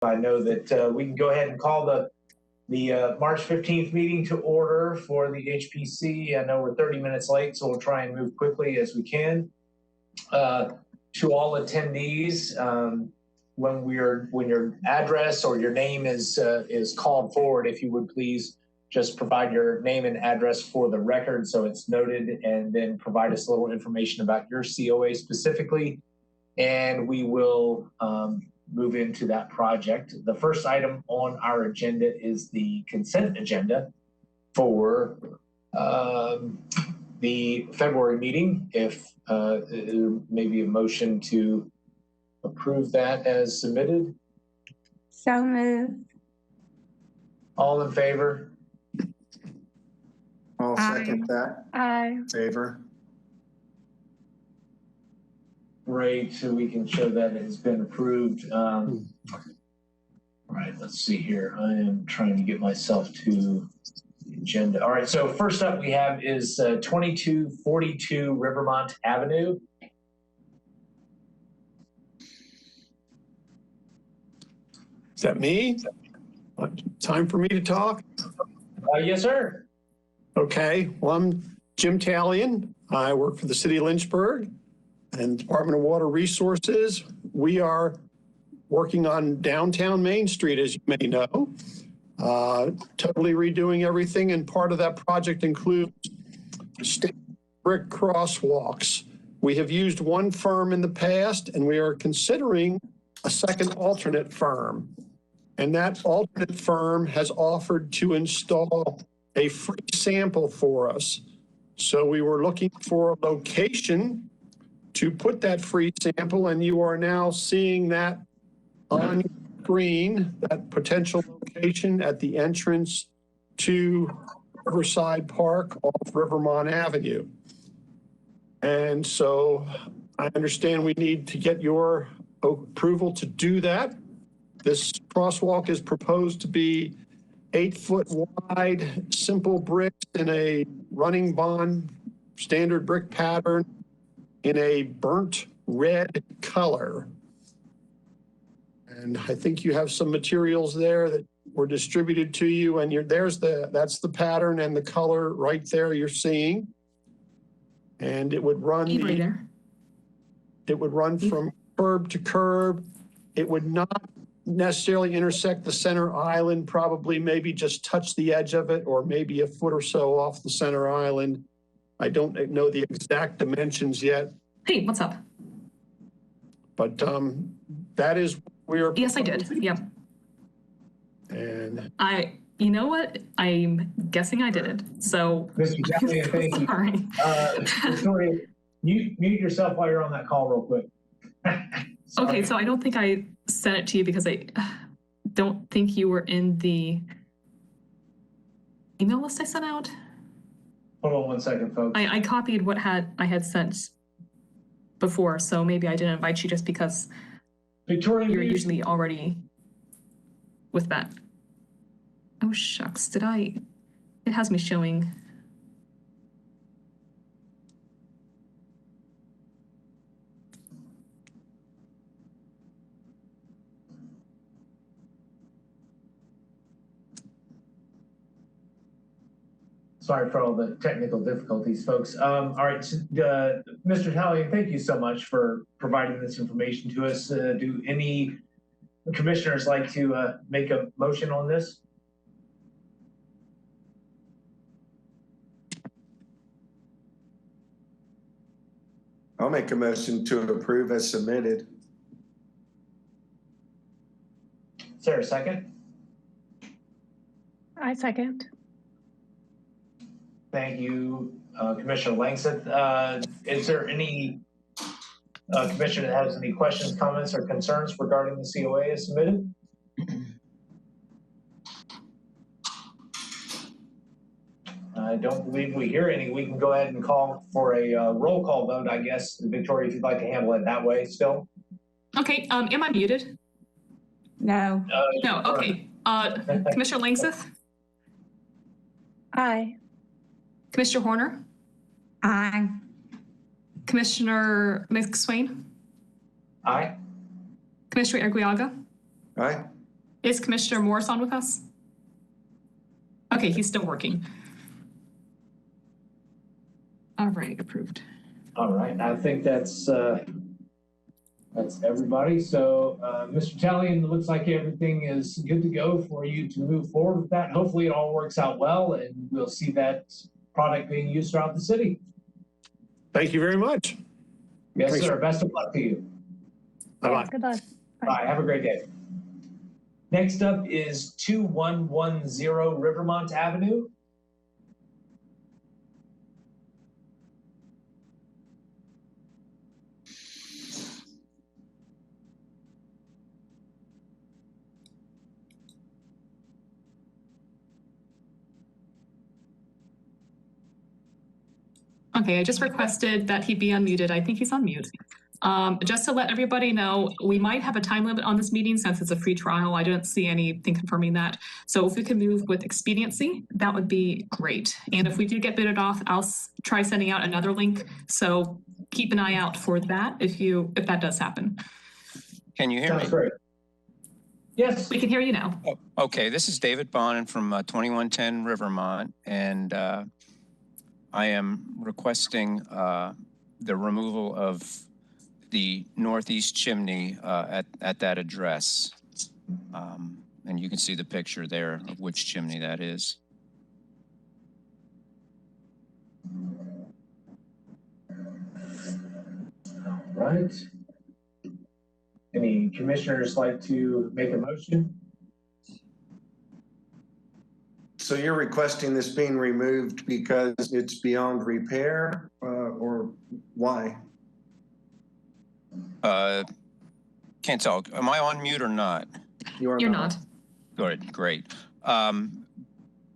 I know that we can go ahead and call the March 15th meeting to order for the HPC. I know we're 30 minutes late, so we'll try and move quickly as we can. To all attendees, when your address or your name is called forward, if you would please just provide your name and address for the record so it's noted, and then provide us a little information about your COA specifically, and we will move into that project. The first item on our agenda is the consent agenda for the February meeting. If maybe a motion to approve that as submitted. So moved. All in favor? I'll second that. Aye. Favor. Great, so we can show that it has been approved. All right, let's see here. I am trying to get myself to the agenda. All right, so first up we have is 2242 Rivermont Avenue. Is that me? Time for me to talk? Yes, sir. Okay, well, I'm Jim Talion. I work for the City of Lynchburg and Department of Water Resources. We are working on downtown Main Street, as you may know, totally redoing everything. And part of that project includes state brick crosswalks. We have used one firm in the past, and we are considering a second alternate firm. And that alternate firm has offered to install a free sample for us. So we were looking for a location to put that free sample, and you are now seeing that on screen, that potential location at the entrance to Riverside Park off Rivermont Avenue. And so I understand we need to get your approval to do that. This crosswalk is proposed to be 8 foot wide, simple bricks in a running bond, standard brick pattern in a burnt red color. And I think you have some materials there that were distributed to you, and that's the pattern and the color right there you're seeing. And it would run from curb to curb. It would not necessarily intersect the center island, probably maybe just touch the edge of it, or maybe a foot or so off the center island. I don't know the exact dimensions yet. Hey, what's up? But that is where. Yes, I did. Yep. And you know what? I'm guessing I did it. So. Mr. Talion, thank you. Sorry. Victoria, mute yourself while you're on that call real quick. Okay, so I don't think I sent it to you because I don't think you were in the email list I sent out. Hold on one second, folks. I copied what I had sent before, so maybe I didn't invite you just because Victoria, you're usually already with that. Oh, shucks. It has me showing. Sorry for all the technical difficulties, folks. All right, Mr. Talion, thank you so much for providing this information to us. Do any commissioners like to make a motion on this? I'll make a motion to approve as submitted. Is there a second? I second. Thank you, Commissioner Langseth. Is there any commissioner that has any questions, comments, or concerns regarding the COA as submitted? I don't believe we hear any. We can go ahead and call for a roll call vote, I guess. Victoria, if you'd like to handle it that way still. Okay, am I muted? No. No, okay. Commissioner Langseth? Aye. Commissioner Horner? Aye. Commissioner McSwain? Aye. Commissioner Arguiaga? Aye. Is Commissioner Morris on with us? Okay, he's still working. All right, approved. All right, I think that's everybody. So, Mr. Tallien, it looks like everything is good to go for you to move forward with that. Hopefully it all works out well and we'll see that product being used throughout the city. Thank you very much. Yes, Thanks. sir. Best of luck to you. Bye-bye. Goodbye. Bye. Have a great day. Next up is 2110 Rivermont Avenue. Okay, I just requested that he be unmuted. I think he's on mute. Just to let everybody know, we might have a time limit on this meeting since it's a free trial. I don't see anything confirming that. So if we could move with expediency, that would be great. And if we do get booted off, I'll try sending out another link. So keep an eye out for that if that does happen. Can you hear me? Sounds great. Yes. We can hear you now. Oh, okay, this is David Bonin from 2110 Rivermont, and I am requesting the removal of the northeast chimney at that address. And you can see the picture there of which chimney that is. All right. Any commissioners like to make a motion? So you're requesting this being removed because it's beyond repair, or why? Can't tell. Am I on mute or not? You're not. Good, great. I'm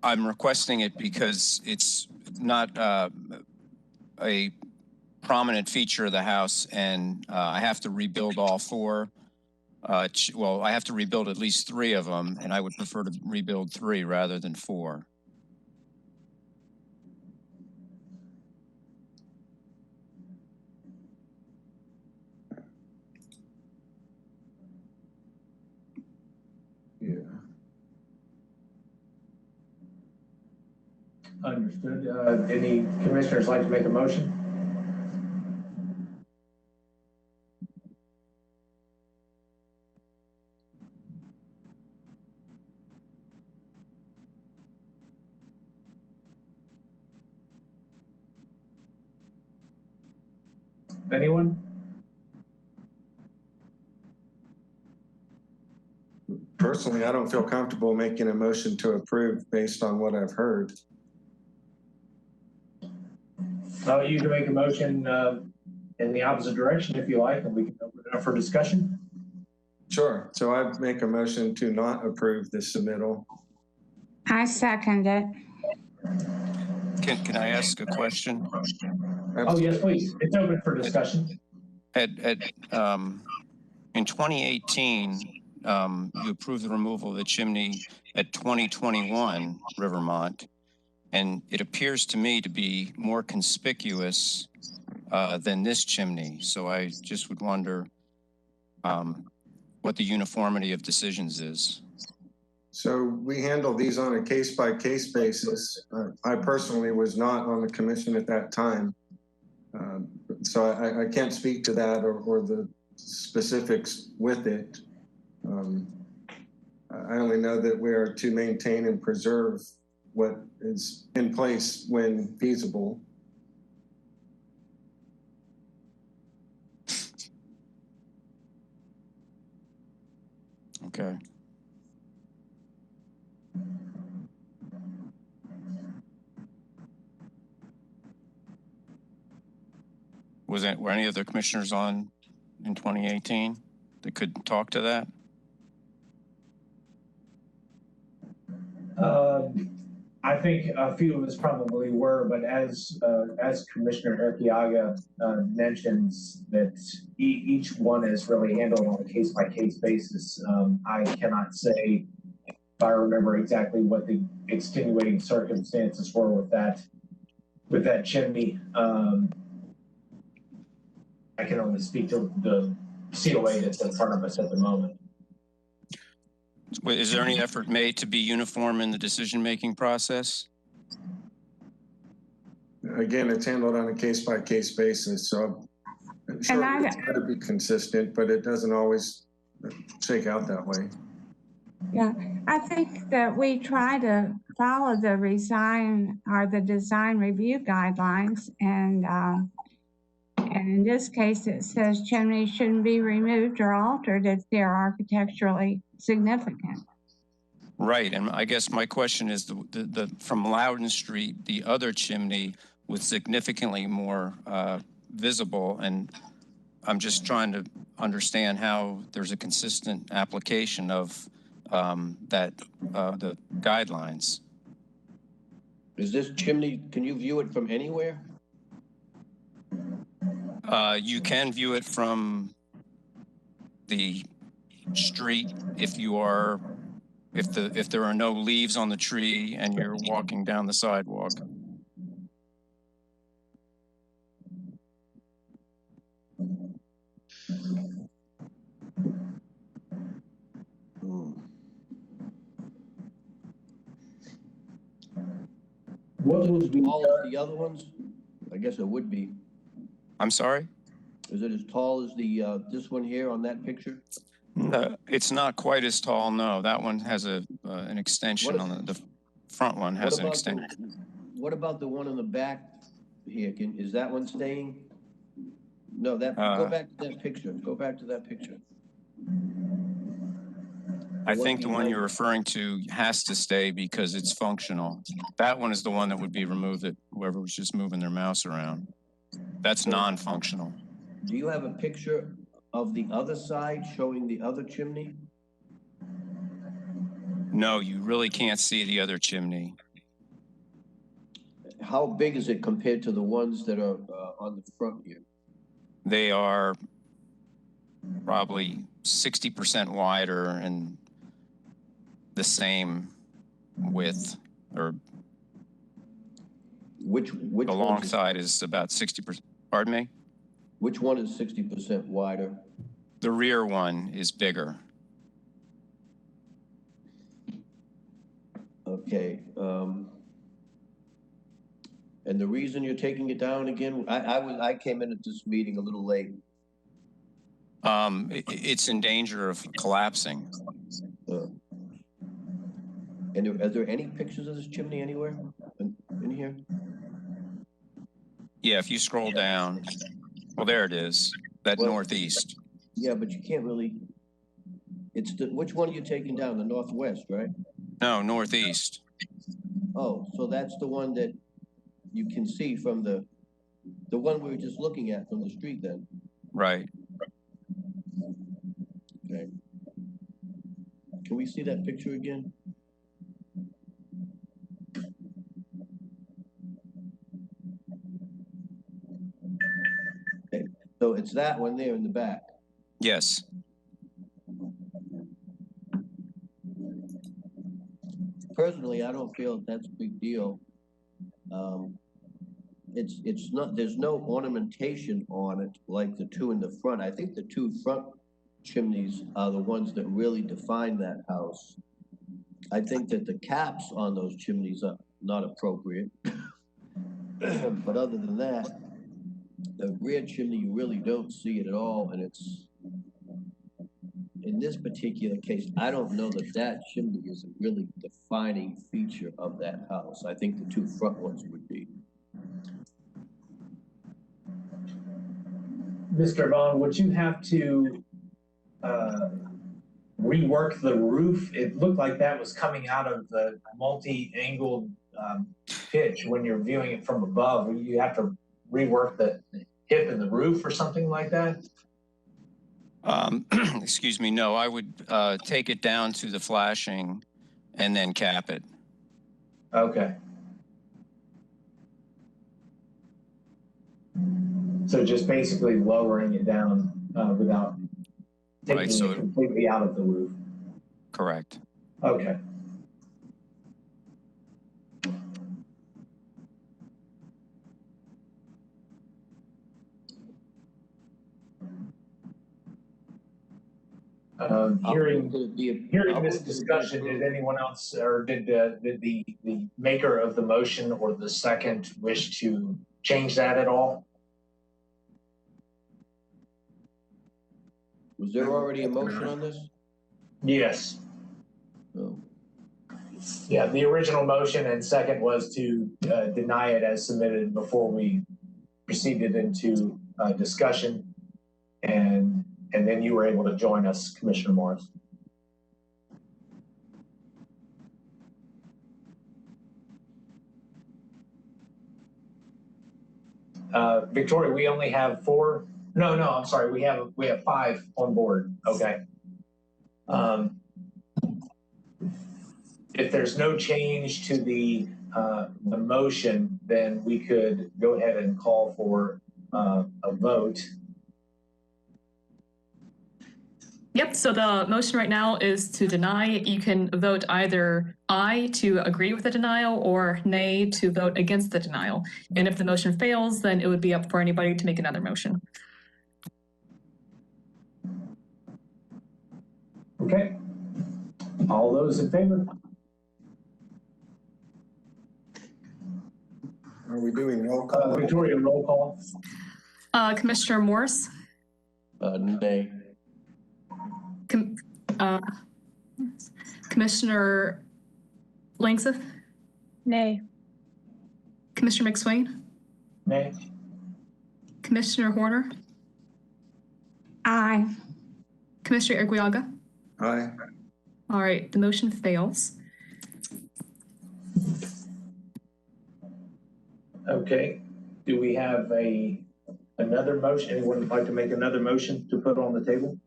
requesting it because it's not a prominent feature of the house, and I have to rebuild all four. Well, I have to rebuild at least 3 of them, and I would prefer to rebuild 3 rather than 4. Yeah. Understood. Any commissioners like to make a motion? Anyone? Personally, I don't feel comfortable making a motion to approve based on what I've heard. You can make a motion in the opposite direction if you like, and we can open it up for discussion. Sure. So I make a motion to not approve this submittal. I second it. Can I ask a question? Oh, yes, please. It's open for discussion. In 2018, you approved the removal of the chimney at 2021 Rivermont, and it appears to me to be more conspicuous than this chimney. So I just would wonder what the uniformity of decisions is. So we handle these on a case-by-case basis. I personally was not on the commission at that time. So I can't speak to that or the specifics with it. I only know that we are to maintain and preserve what is in place when feasible. Okay. Were any other commissioners on in 2018 that could talk to that? I think a few of us probably were, but as Commissioner Urquiaga mentions, that each one is really handled on a case-by-case basis. I cannot say if I remember exactly what the extenuating circumstances were with that chimney. I can only speak to the COA that's in front of us at the moment. Is there any effort made to be uniform in the decision-making process? Again, it's handled on a case-by-case basis, so I'm sure it's got to be consistent, but it doesn't always shake out that way. Yeah, I think that we try to follow the design review guidelines, and in this case, it says chimneys shouldn't be removed or altered if they're architecturally significant. Right, and I guess my question is from Loudon Street, the other chimney was significantly more visible, and I'm just trying to understand how there's a consistent application of the guidelines. Is this chimney, can you view it from anywhere? You can view it from the street if there are no leaves on the tree and you're walking down the sidewalk. What would be Tall as the other ones? I guess it would be. I'm sorry? Is it as tall as the this one here on that picture? No, it's not quite as tall. No, that one has an extension on the front one has an extension. What about the one in the back here? Is that one staying? No, go back to that picture. Go back to that picture. I think the one you're referring to has to stay because it's functional. That one is the one that would be removed that whoever was just moving their mouse around. That's non-functional. Do you have a picture of the other side showing the other chimney? No, you really can't see the other chimney. How big is it compared to the ones that are on the front here? They are probably 60% wider and the same width, or which the long side is about 60%. Pardon me? Which one is 60% wider? The rear one is bigger. Okay. And the reason you're taking it down again? I came in at this meeting a little late. It's in danger of collapsing. And are there any pictures of this chimney anywhere in here? Yeah, if you scroll down, well, there it is, that northeast. Yeah, but you can't really, which one are you taking down? The northwest, right? No, northeast. Oh, so that's the one that you can see from the one we were just looking at from the street then? Right. Okay. Can we see that picture again? Okay, so it's that one there in the back. Yes. Personally, I don't feel that's a big deal. It's not, there's no ornamentation on it like the two in the front. I think the two front chimneys are the ones that really define that house. I think that the caps on those chimneys are not appropriate. But other than that, the rear chimney, you really don't see it at all. And it's, in this particular case, I don't know that that chimney is a really defining feature of that house. I think the two front ones would be. Mr. Vaughn, would you have to rework the roof? It looked like that was coming out of the multi-angled pitch when you're viewing it from above. Would you have to rework the hip in the roof or something like that? Excuse me, no, I would take it down to the flashing and then cap it. Okay. So just basically lowering it down without taking it completely out of the roof. Correct. Okay. hearing I'll this move to discussion, approve. did anyone else, or did the maker of the motion or the second wish to change that at all? Was there already a motion on this? Yes. No. Yeah, the original motion and second was to deny it as submitted before we proceeded into discussion. And then you were able to join us, Commissioner Morris. Victoria, we only have 4. No, I'm sorry. We have 5 on board. Okay. If there's no change to the motion, then we could go ahead and call for a vote. Yep, so the motion right now is to deny. You can vote either aye to agree with the denial or nay to vote against the denial. And if the motion fails, then it would be up for anybody to make another motion. Okay. All those in favor? Are we doing roll call? Victoria, roll call. Commissioner Morris? Nay. Commissioner Langseth? Nay. Commissioner McSwain? Nay. Commissioner Horner? Aye. Commissioner Iguiaga? Aye. All right, the motion fails. Okay. Do we have another motion? Anyone would like to make another motion to put on the table?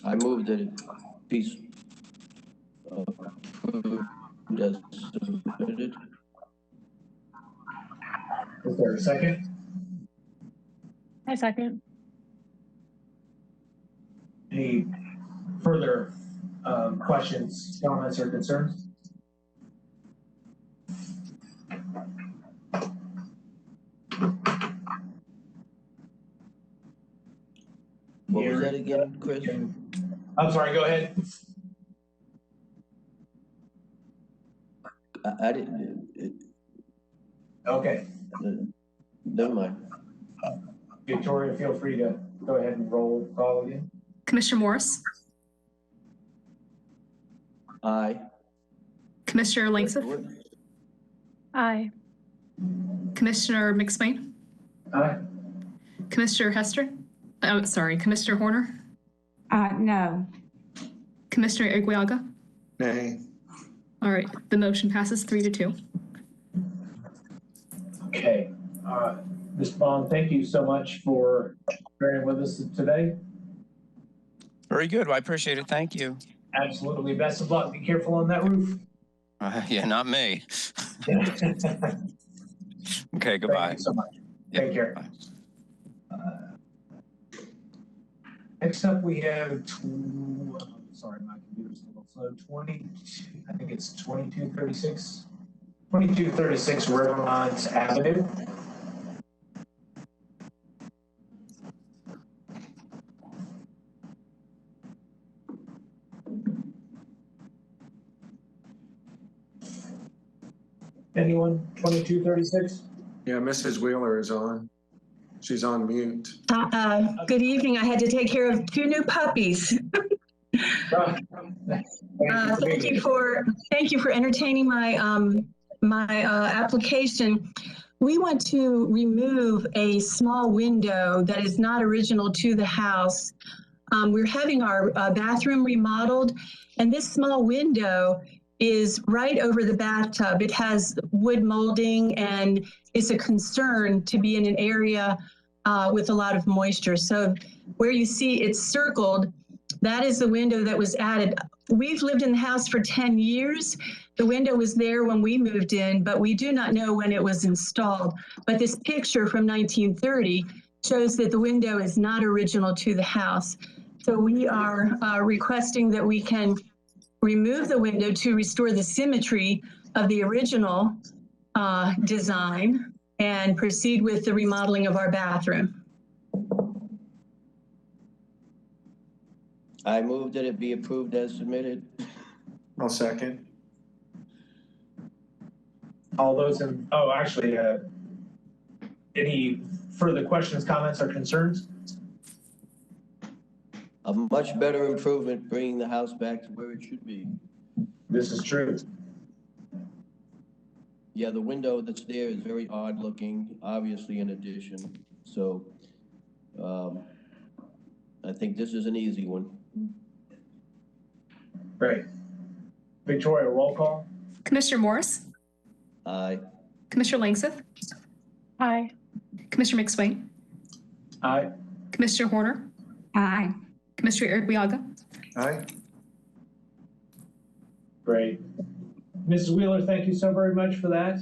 I move that it be approved as submitted. Is there a second? I second. Any further questions, comments, or concerns? What was that again, Chris? I'm sorry, go ahead. I didn't, Okay. never mind. Victoria, feel free to go ahead and roll call again. Commissioner Morris? Aye. Commissioner Langseth? Aye. Commissioner McSwain? Aye. Commissioner Hester? Oh, sorry, Commissioner Horner? No. Commissioner Iguiaga? Nay. All right, the motion passes 3-2. Okay. Ms. Bond, thank you so much for bearing with us today. Very good. Well, I appreciate it. Thank you. Absolutely. Best of luck. Be careful on that roof. Yeah, not me. Okay, goodbye. Thank you so much. Yep, Take care. bye. Next up, we have, sorry, my computer's a little slow, 22, I think it's 2236 Rivermont Avenue. Anyone, 2236? Yeah, Mrs. Wheeler is on. She's on mute. Good evening. I had to take care of 2 new puppies. Thank you for entertaining my application. We want to remove a small window that is not original to the house. We're having our bathroom remodeled, and this small window is right over the bathtub. It has wood molding, and it's a concern to be in an area with a lot of moisture. So where you see it's circled, that is the window that was added. We've lived in the house for 10 years. The window was there when we moved in, but we do not know when it was installed. But this picture from 1930 shows that the window is not original to the house. So we are requesting that we can remove the window to restore the symmetry of the original design and proceed with the remodeling of our bathroom. I move that it be approved as submitted. I'll second. All those in, oh, actually, any further questions, comments, or concerns? A much better improvement, bringing the house back to where it should be. This is true. Yeah, the window that's there is very odd looking, obviously an addition. So I think this is an easy one. Great. Victoria, roll call. Commissioner Morris, Aye. Commissioner Langseth, Aye. Commissioner McSwain, Aye. Commissioner Horner, Aye. Commissioner Iribiaga. Aye. Great. Mrs. Wheeler, thank you so very much for that.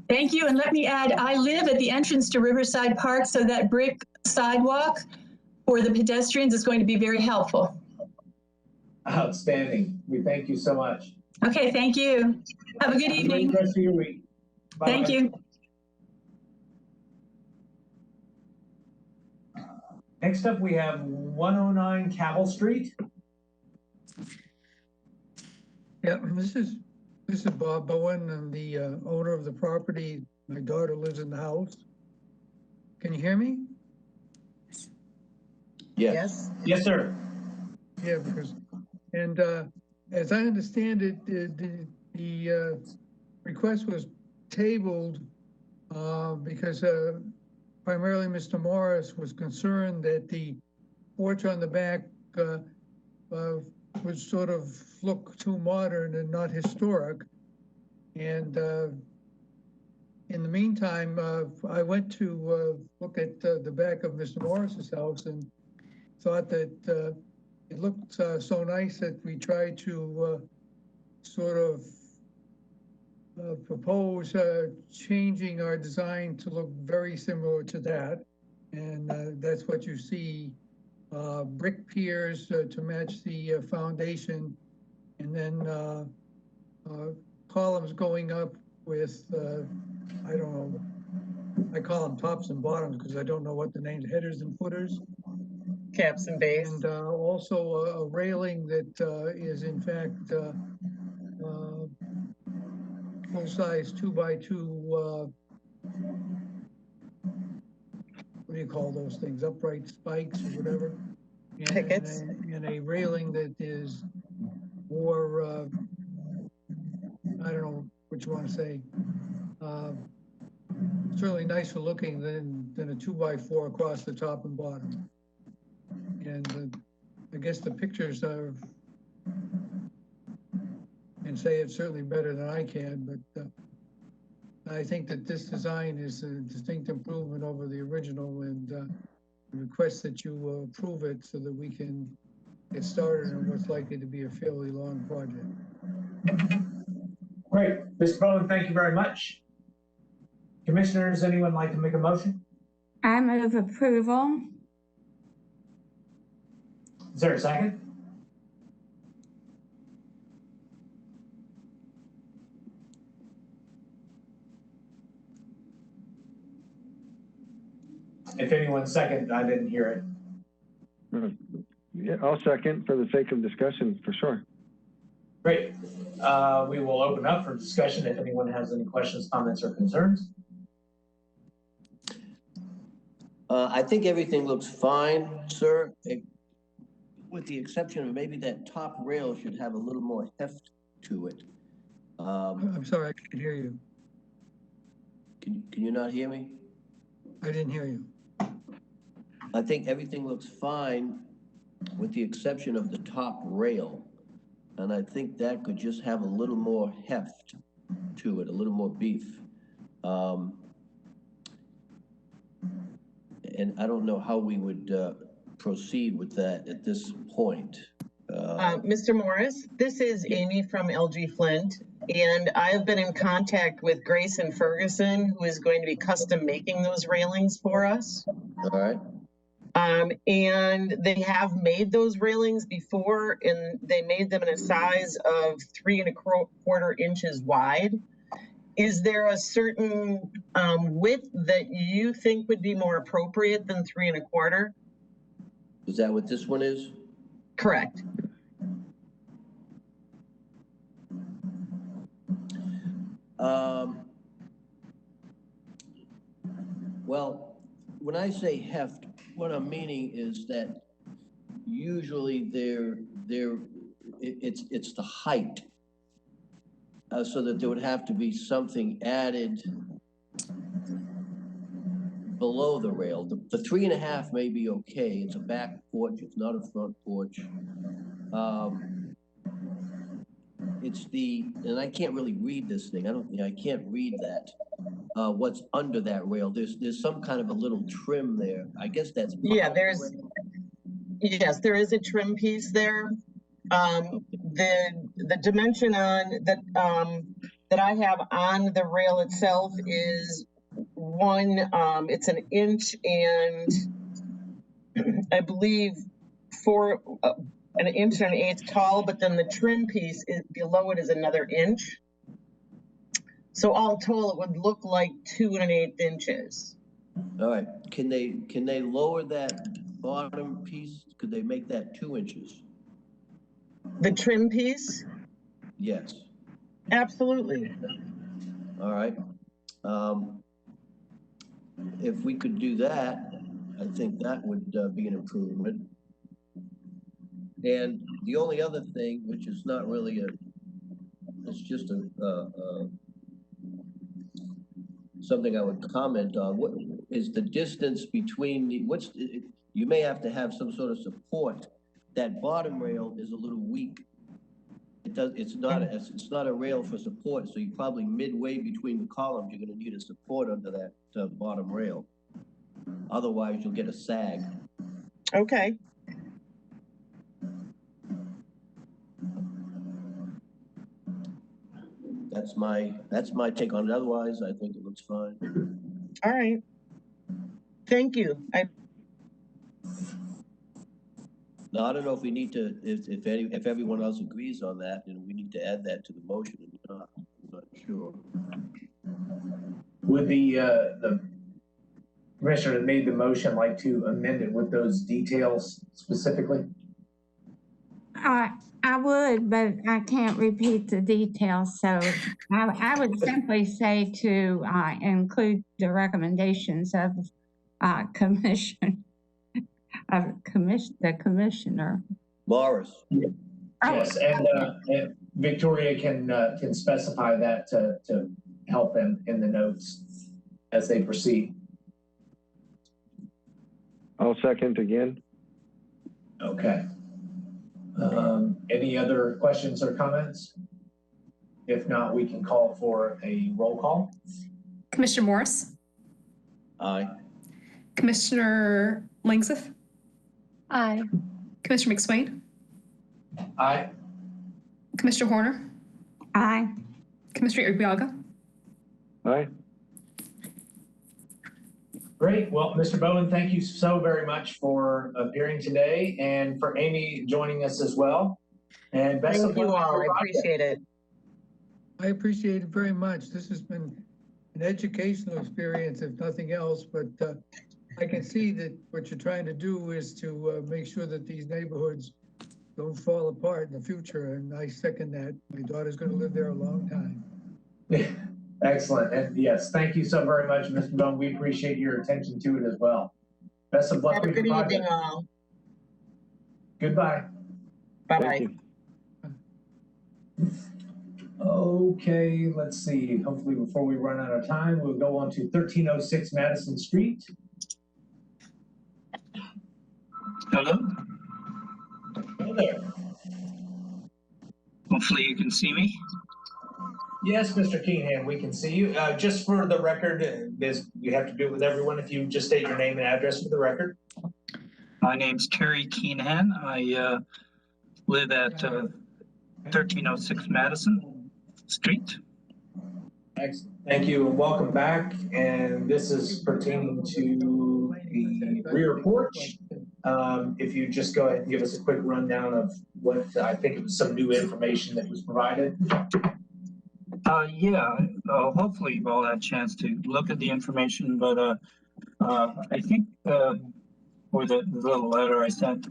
Thank you, and let me add, I live at the entrance to Riverside Park, so that brick sidewalk for the pedestrians is going to be very helpful. Outstanding. We thank you so much. Okay, thank you. Have a good Have a evening. great rest of your week. Bye-bye. Thank you. Next up, we have 109 Cabell Street. Yeah, this is Bob Bowen. I'm the owner of the property. My daughter lives in the house. Can you hear me? Yes. Yes, sir. Yeah, because, and as I understand it, the request was tabled because primarily Mr. Morris was concerned that the porch on the back would sort of look too modern and not historic. And in the meantime, I went to look at the back of Mr. Morris's house and thought that it looked so nice that we tried to sort of propose changing our design to look very similar to that. And that's what you see, brick piers to match the foundation, and then columns going up with, I don't know, I call them tops and bottoms because I don't know what the names, headers and footers. Caps and base. And also a railing that is in fact full-size 2x2, what do you call those things? Upright spikes or whatever. Pickets. And a railing that is more, I don't know what you want to say, certainly nicer looking than a 2x4 across the top and bottom. And I guess the pictures are, and say it's certainly better than I can, but I think that this design is a distinct improvement over the original, and request that you approve it so that we can get started on what's likely to be a fairly long project. Great. Mr. Bowen, thank you very much. Commissioners, anyone like to make a motion? I move approval. Is there a second? If anyone second, I didn't hear it. Yeah, I'll second for the sake of discussion, for sure. Great. We will open up for discussion if anyone has any questions, comments, or concerns. I think everything looks fine, sir, with the exception of maybe that top rail should have a little more heft to it. I'm sorry, I can't hear you. Can you not hear me? I didn't hear you. I think everything looks fine with the exception of the top rail. And I think that could just have a little more heft to it, a little more beef. And I don't know how we would proceed with that at this point. Mr. Morris, this is Amy from LG Flint, and I have been in contact with Grayson Ferguson, who is going to be custom making those railings for us. All right. And they have made those railings before, and they made them in a size of 3 1/4 inches wide. Is there a certain width that you think would be more appropriate than 3 1/4? Is that what this one is? Correct. Well, when I say heft, what I'm meaning is that usually it's the height. So that there would have to be something added below the rail. The 3.5 may be okay. It's a back porch. It's not a front porch. It's and I can't really read this thing. I can't read that. What's under that rail? There's some kind of a little trim there. I guess that's. Yeah, yes, there is a trim piece there. The dimension on that I have on the rail itself is it's 1 inch and I believe 1 inch and 1/8 tall, but then the trim piece is below it is another inch. So all total, it would look like 2 1/8 inches. All right. Can they lower that bottom piece? Could they make that 2 inches? The trim piece? Yes. Absolutely. All right. If we could do that, I think that would be an improvement. And the only other thing, which is not really it's just something I would comment on. What is the distance between you may have to have some sort of support. That bottom rail is a little weak. It's not a rail for support, so you probably midway between the columns, you're gonna need a support under that bottom rail. Otherwise, you'll get a sag. Okay. That's my take on it. Otherwise, I think it looks fine. All right. Thank you. Now, I don't know if we need to, if everyone else agrees on that, then we need to add that to the motion. I'm not sure. Would the commissioner that made the motion like to amend it with those details specifically? I would, but I can't repeat the details, so I would simply say to include the recommendations of the commissioner. Morris. Yes, and Victoria can specify that to help them in the notes as they proceed. I'll second again. Okay. Any other questions or comments? If not, we can call for a roll call. Commissioner Morris? Aye. Commissioner Langseth? Aye. Commissioner McSwain? Aye. Commissioner Horner? Aye. Commissioner Urbiaga? Aye. Great. Well, Mr. Bowen, thank you so very much for appearing today and for Amy joining us as well. And best Thank of you luck. all. I appreciate it. I appreciate it very much. This has been an educational experience, if nothing else, but I can see that what you're trying to do is to make sure that these neighborhoods don't fall apart in the future, and I second that. My daughter's going to live there a long time. Excellent. And yes, thank you so very much, Mr. Bowen. We appreciate your attention to it as well. Best of luck Have a with good your evening, project. all. Goodbye. Bye-bye. Okay, let's see. Hopefully before we run out of time, we'll go on to 1306 Madison Street. Hello. Hello there. Hopefully you can see me. Yes, Mr. Keenan, we can see you. Just for the record, we have to do it with everyone. If you just state your name and address for the record. My name's Terry Keenan. I live at 1306 Madison Street. Excellent. Thank you and welcome back. And this is pertaining to the rear porch. If you just go ahead and give us a quick rundown of what I think it was some new information that was provided. Yeah, hopefully you've all had a chance to look at the information, but I think, or the little letter I sent,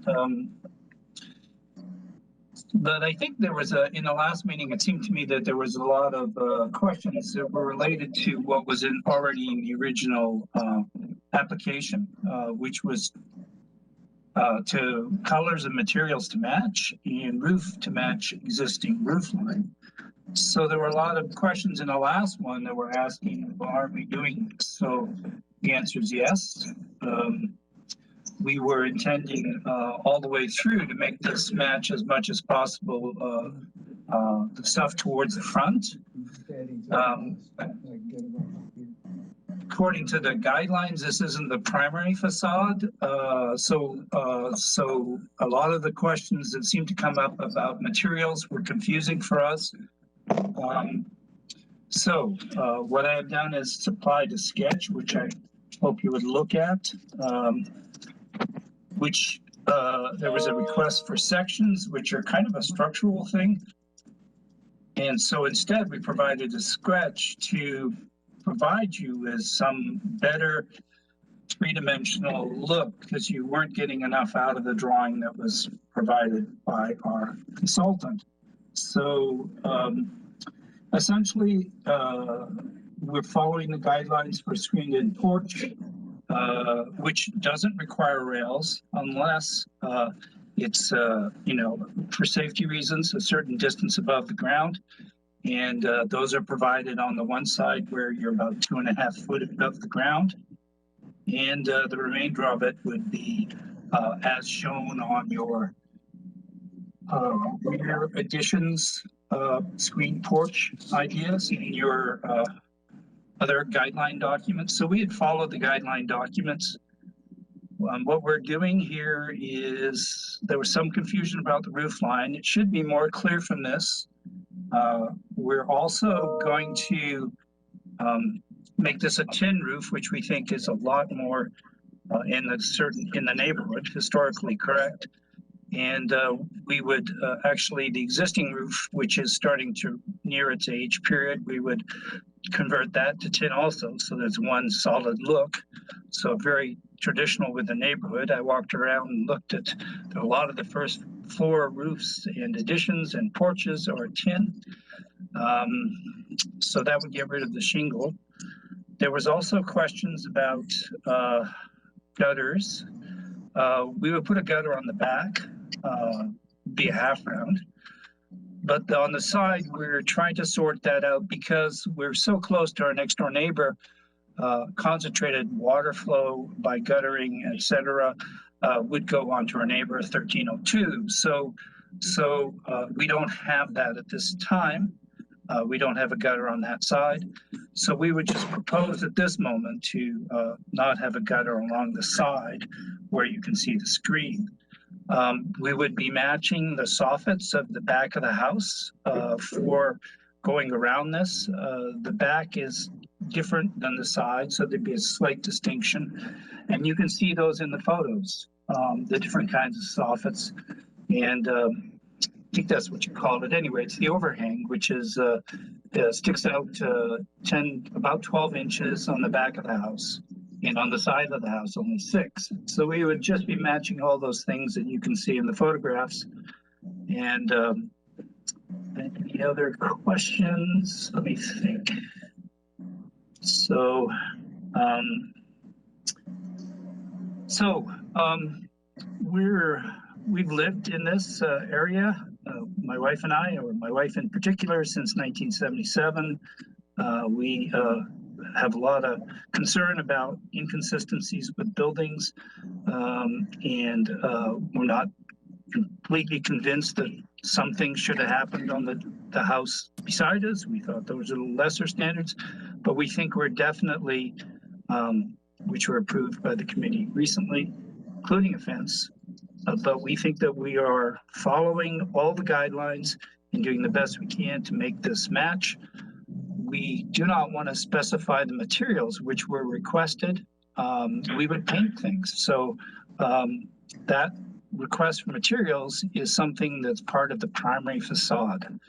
But I think there was in the last meeting, it seemed to me that there was a lot of questions that were related to what was already in the original application, which was to colors and materials to match and roof to match existing roof line. So there were a lot of questions in the last one that were asking, well, are we doing this? So the answer is yes. We were intending all the way through to make this match as much as possible the stuff towards the front. According to the guidelines, this isn't the primary facade. So a lot of the questions that seem to come up about materials were confusing for us. What I have done is supplied a sketch, which I hope you would look at, there was a request for sections, which are kind of a structural thing. And so instead we provided a sketch to provide you with some better three-dimensional look, because you weren't getting enough out of the drawing that was provided by our consultant. So essentially, we're following the guidelines for screened-in porch, which doesn't require rails unless it's, for safety reasons, a certain distance above the ground. And those are provided on the one side where you're about 2.5 feet above the ground. And the remainder of it would be as shown on your rear additions, screen porch ideas in your other guideline documents. So we had followed the guideline documents. What we're doing here is there was some confusion about the roof line. It should be more clear from this. We're also going to make this a tin roof, which we think is a lot more in the neighborhood, historically correct. And we would actually, the existing roof, which is starting to near its age period, we would convert that to tin also. So there's one solid look. So very traditional with the neighborhood. I walked around and looked at a lot of the first floor roofs and additions and porches are tin. So that would get rid of the shingle. There was also questions about gutters. We would put a gutter on the back, be a half round. But on the side, we're trying to sort that out because we're so close to our next door neighbor. Concentrated water flow by guttering, et cetera, would go on to our neighbor 1302. So we don't have that at this time. We don't have a gutter on that side. So we would just propose at this moment to not have a gutter along the side where you can see the screen. We would be matching the soffits of the back of the house for going around this. The back is different than the side, so there'd be a slight distinction. And you can see those in the photos, the different kinds of soffits. And I think that's what you called it. Anyway, it's the overhang, which is sticks out about 12 inches on the back of the house. And on the side of the house, only 6. So we would just be matching all those things that you can see in the photographs. And any other questions? Let me think. So, we've lived in this area, my wife and I, or my wife in particular, since 1977. We have a lot of concern about inconsistencies with buildings, and we're not completely convinced that some things should have happened on the house beside us. We thought those are lesser standards, but we think we're definitely, which were approved by the committee recently, including a fence, but we think that we are following all the guidelines and doing the best we can to make this match. We do not want to specify the materials which were requested. We would paint things. So that request for materials is something that's part of the primary facade.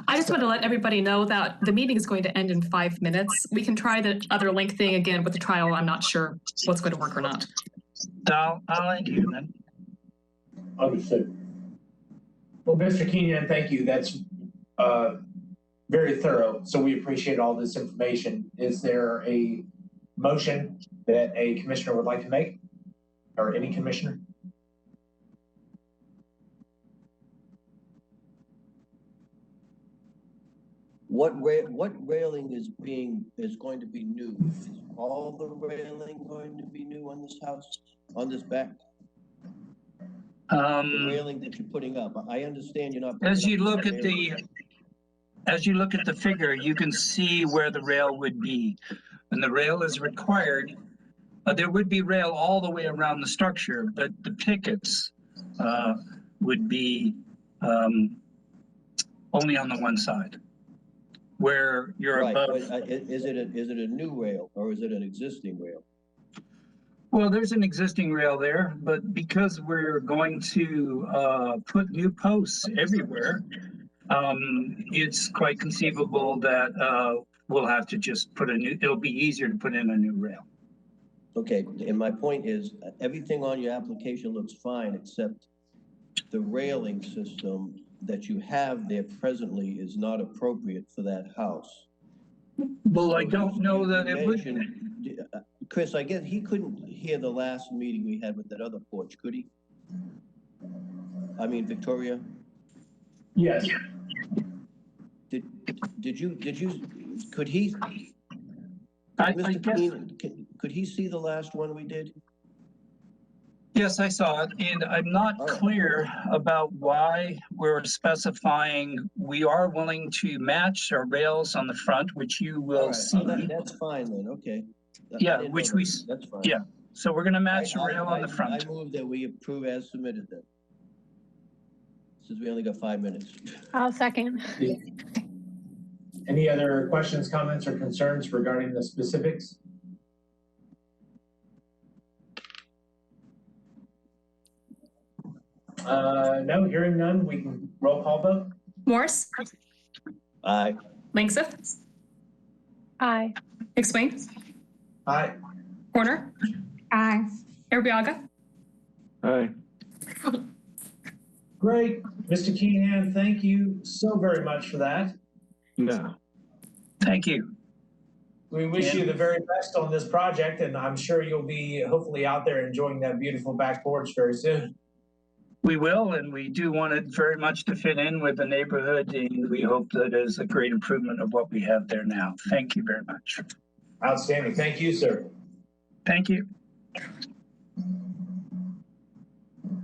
I just want to let everybody know that the meeting is going to end in 5 minutes. We can try the other link thing again with the trial. I'm not sure what's going to work or not. I'll end here then. Understood. Well, Mr. Keenan, thank you. That's very thorough. So we appreciate all this information. Is there a motion that a commissioner would like to make, or any commissioner? What railing is going to be new? Is all the railing going to be new on this house, on this back? The railing that you're putting up. I understand you're not. As you look at the figure, you can see where the rail would be. And the rail is required. There would be rail all the way around the structure, but the pickets would be only on the one side, where you're Right, above. but is it a new rail or is it an existing rail? Well, there's an existing rail there, but because we're going to put new posts everywhere, it's quite conceivable that we'll have to just put it'll be easier to put in a new rail. Okay, and my point is, everything on your application looks fine, except the railing system that you have there presently is not appropriate for that house. Well, So I don't know that it would. Chris, I guess he couldn't hear the last meeting we had with that other porch, could he? I mean, Victoria? Yes. Could he? I Mr. guess. Keenan, could he see the last one we did? Yes, I saw it, and I'm not clear about why we're specifying we are willing to match our rails on the front, which you will see. That's fine then, okay. Yeah, which we, that's fine. yeah. So we're gonna match the rail on the front. I move that we approve as submitted then. Since we only got 5 minutes. I'll second. Any other questions, comments, or concerns regarding the specifics? No, hearing none, we can roll call vote. Morse? Aye. Langseth? Aye. McSwain? Aye. Horner? Aye. Arriaga? Aye. Great. Mr. Keenan, thank you so very much for that. No. Thank you. We wish you the very best on this project, and I'm sure you'll be hopefully out there enjoying that beautiful back porch very soon. We will, and we do want it very much to fit in with the neighborhood, and we hope that is a great improvement of what we have there now. Thank you very much. Outstanding. Thank you, sir. Thank you.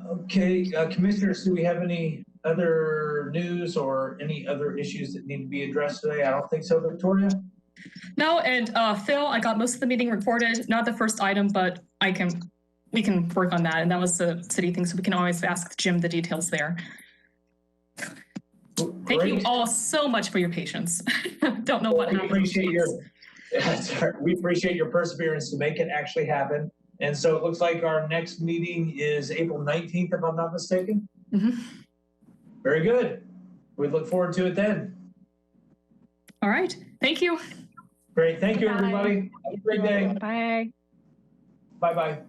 Okay, commissioners, do we have any other news or any other issues that need to be addressed today? I don't think so, Victoria. No, and Phil, I got most of the meeting recorded. Not the first item, but we can work on that. And that was the city thing, so we can always ask Jim the details there. Thank you all so much for your patience. Don't know what happened. We appreciate your perseverance to make it actually happen. And so it looks like our next meeting is April 19th, if I'm not mistaken. Mm-hmm. Very good. We look forward to it then. All right. Thank you. Great. Thank you, Bye. everybody. Have a great day. Bye. Bye-bye.